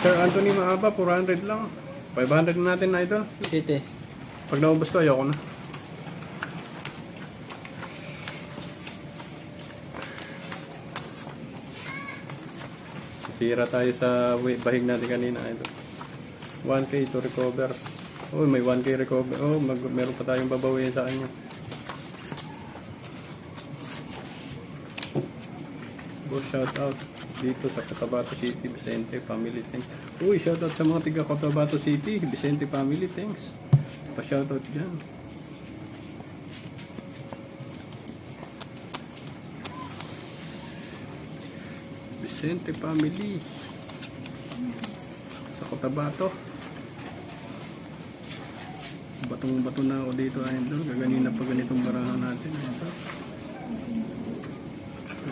Sir Anthony Maaba, 400 lang. 500 na natin na ito. City. Pag naubos to, ayoko na. Sira tayo sa bahig natin kanina ito. 1K to recover. Oh, may 1K recover. Oh, meron pa tayong babawiin sa kanya. Go shout out dito sa Cotabato City, Vicente Family, thanks. Uy, shout out sa mga tiga Cotabato City, Vicente Family, thanks. Pa shout out dyan. Vicente Family sa Cotabato. Batong-bato na ako dito ayun doon. Kaganina pa ganitong barahan natin. Ito.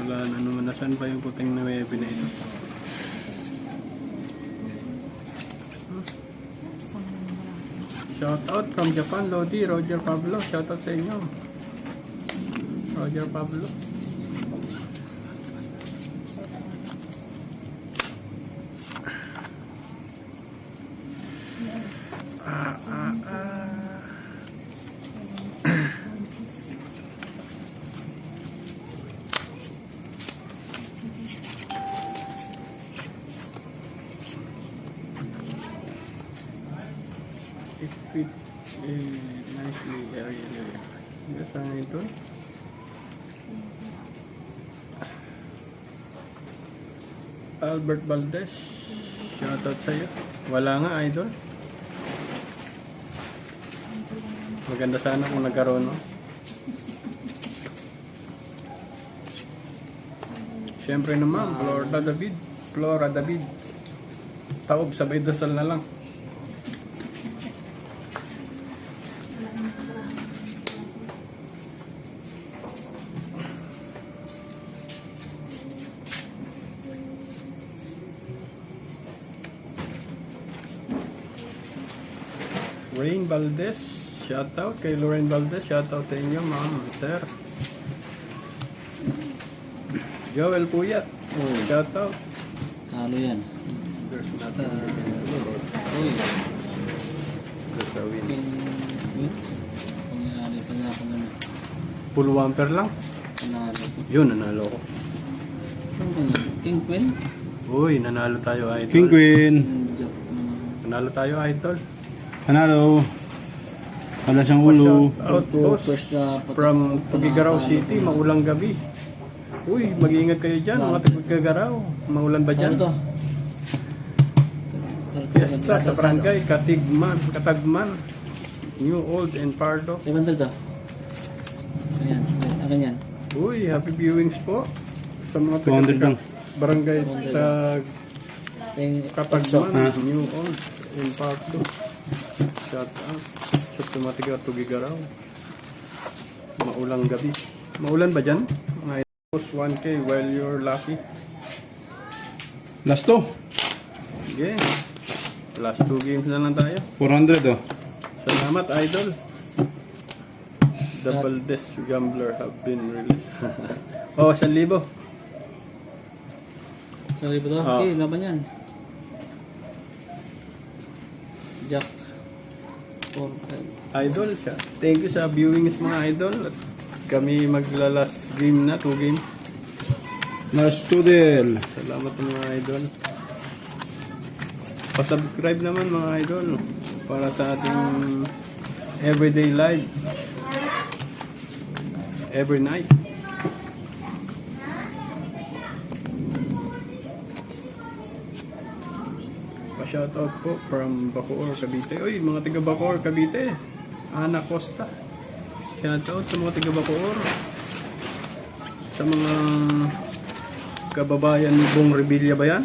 Wala na naman. Nasaan pa yung puting na webe na ito? Shout out from Japan, Lodi, Roger Pablo. Shout out sa inyo. Roger Pablo. It fit nicely area. Saan ito? Albert Valdez. Shoutout sa'yo. Wala nga, idol. Maganda sana kung nagkaroon, no? Siyempre naman, Flora David. Taob, sabay dasal na lang. Lorraine Valdez, shoutout kay Lorraine Valdez, shoutout sa inyo ma'am, sir. Joel Puyat, shoutout. Talo yan. There's nothing we can do. Uy. That's a win. Pangyari pa na ako naman. Full wamper lang. Panalo ko. Yun, nanalo ko. King Queen? Uy, nanalo tayo idol. King Queen. Jack naman. Nanalo tayo idol. Panalo. Wala siyang ulo. Out boss First na from Tugigaraw City, maulang gabi. Uy, mag-iingat kayo dyan, mga Tugigaraw. Maulan ba dyan? Ano to? Yes, sa barangay, Katagman, New Old and Pardo. 500 to. Ayan. Ano yan? Uy, happy viewings po sa mga 200 lang. barangay sa Katagman, Ah. New Old and Pardo. Shout out sa tumatiga Tugigaraw. Maulang gabi. Maulan ba dyan? Mga post 1K while you're lucky. Last to. Sige. Last 2 games na lang tayo. 400 oh. Salamat, idol. The Valdez Gambler have been released. Oh, 1,000. Sorry ba to? Ah. Okay, laban yan. Jack. 4-5. Idol siya. Thank you sa viewings mga idol. At kami maglalas game na, 2 games. Last to del. Salamat mga idol. Pa-subscribe naman mga idol para sa ating everyday live. Every night. Pa-shoutout po from Bacoor, Cavite. Uy, mga taga Bacoor, Cavite. Ana Costa. Shoutout sa mga taga Bacoor. Sa mga kababayan ni Bong Revilla ba yan?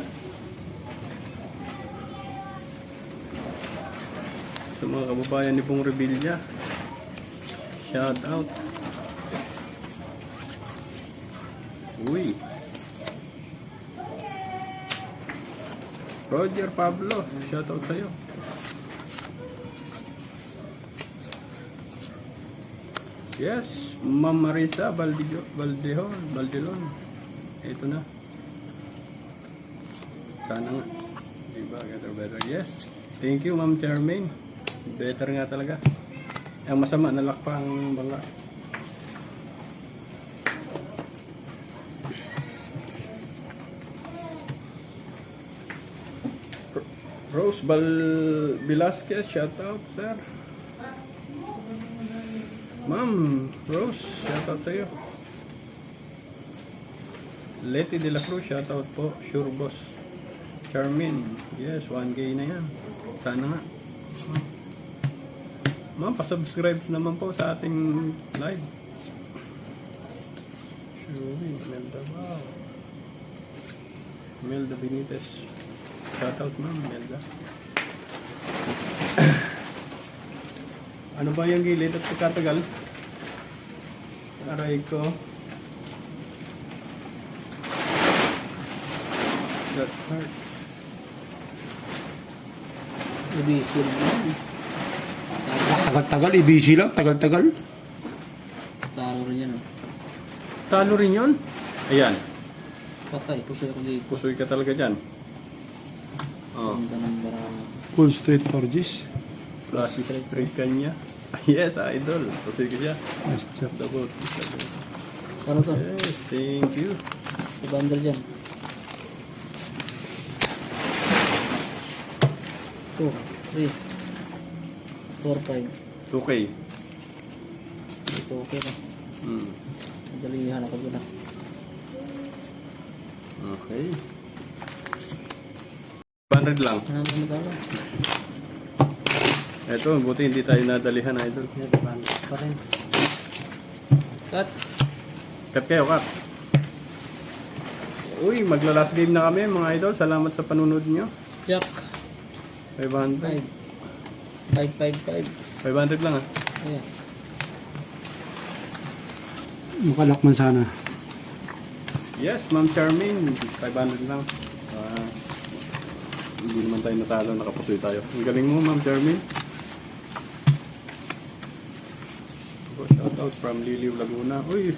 Sa mga kababayan ni Bong Revilla. Shoutout. Uy. Roger Pablo, shoutout sa'yo. Yes, Ma'am Marisa Baldelon. Ito na. Sana nga. Diba? Better. Yes. Thank you, Ma'am Charmaine. Better nga talaga. Ang masama, nalakpa ang bala. Rose Velasquez, shout out, sir. Ma'am Rose, shout out sa'yo. Leti de la Cruz, shout out po. Sure boss. Charmin, yes, 1K na yan. Sana nga. Ma'am, pasubscribe naman po sa ating live. Sure, Melda, wow. Melda Benitez. Shout out, ma'am, Melda. Ano ba yung gilid at pagkatagal? Aray ko. That hurt. Hindi, sure lang. Tagal-tagal, busy lang, tagal-tagal. Talo rin yan. Talo rin yun? Ayan. Patay, pusoy ako dito. Pusoy ka talaga dyan. Oh. Ganda ng barang. Full straight forges. Plastic straight kanya. Yes, idol. Pusoy ka dyan. Nice job. Double. Ano to? Yes, thank you. Ibandal dyan. 2, 3, 4, 5. 2K. Ito okay na. Hmm. Madalihan ako doon. Okay. 100 lang. Ano mo talo? Eto, buti hindi tayo nadalihan, idol. Pa rin. Cut. Cut kayo, cut. Uy, magla-last game na kami, mga idol. Salamat sa panunod nyo. Jack. 500. 5. 500 lang, ah. Ayan. Makalakman sana. Yes, Ma'am Charmaine. 500 lang. Hindi naman tayo natalo, nakapusoy tayo. Ang galing mo, Ma'am Charmaine. Shout out from Liliw, Laguna. Uy,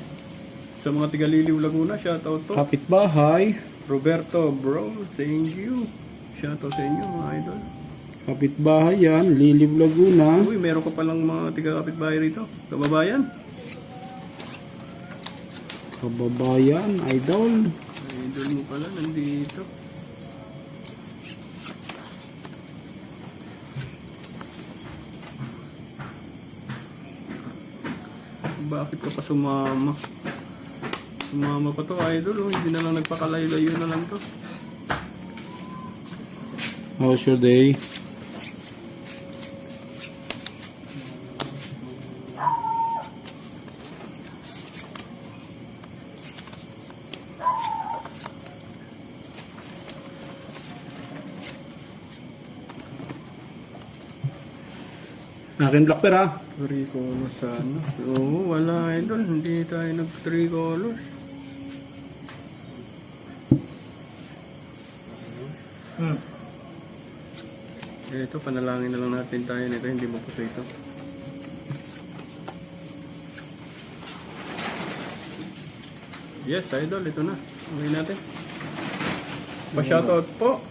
sa mga tiga Liliw, Laguna, shout out to. Kapitbahay. Roberto, bro, thank you. Shout out sa inyo, mga idol. Kapitbahay yan, Liliw, Laguna. Uy, meron ka palang mga tiga kapitbahay rito. Kababayan. Kababayan, idol. Idol mo pala, nandito. Bakit ka pa sumama? Sumama pa to, idol. Oh. Hindi na lang nagpakalayo-layo na lang to. How's your day? Akin black pair ah. 3 colors sana. Oo, wala idol. Hindi tayo nag 3 colors. Ito, panalangin na lang natin tayo nito. Hindi mo puso ito. Yes, idol. Ito na. Uwi natin. Pa-shoutout po.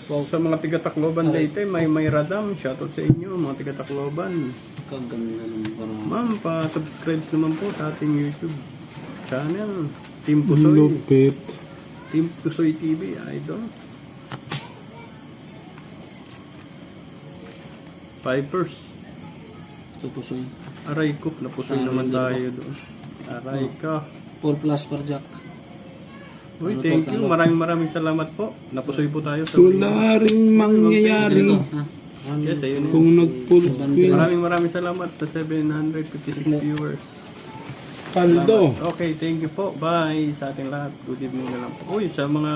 So, sa mga tiga-Tacloban dito, may radam. Shoutout sa inyo, mga tiga-Tacloban. Kaganda ng barang. Ma'am, pa-subscribe naman po sa ating YouTube channel. Team Pusoy. Lupit. Team Pusoy TV, idol. Pipers. Ito pusoy. Aray ko, napusoy naman tayo doon. Aray ka. 4 plus per Jack. Uy, Ano to, thank you. talo? Maraming salamat po. Napusoy po tayo sa Wala ring mangyayari Ito, ha? Yes, ayun yun. kung nagpulpil. Maraming salamat sa 756 viewers. Paldo. Okay, thank you po. Bye sa ating lahat. Good evening na lang po. Uy, sa mga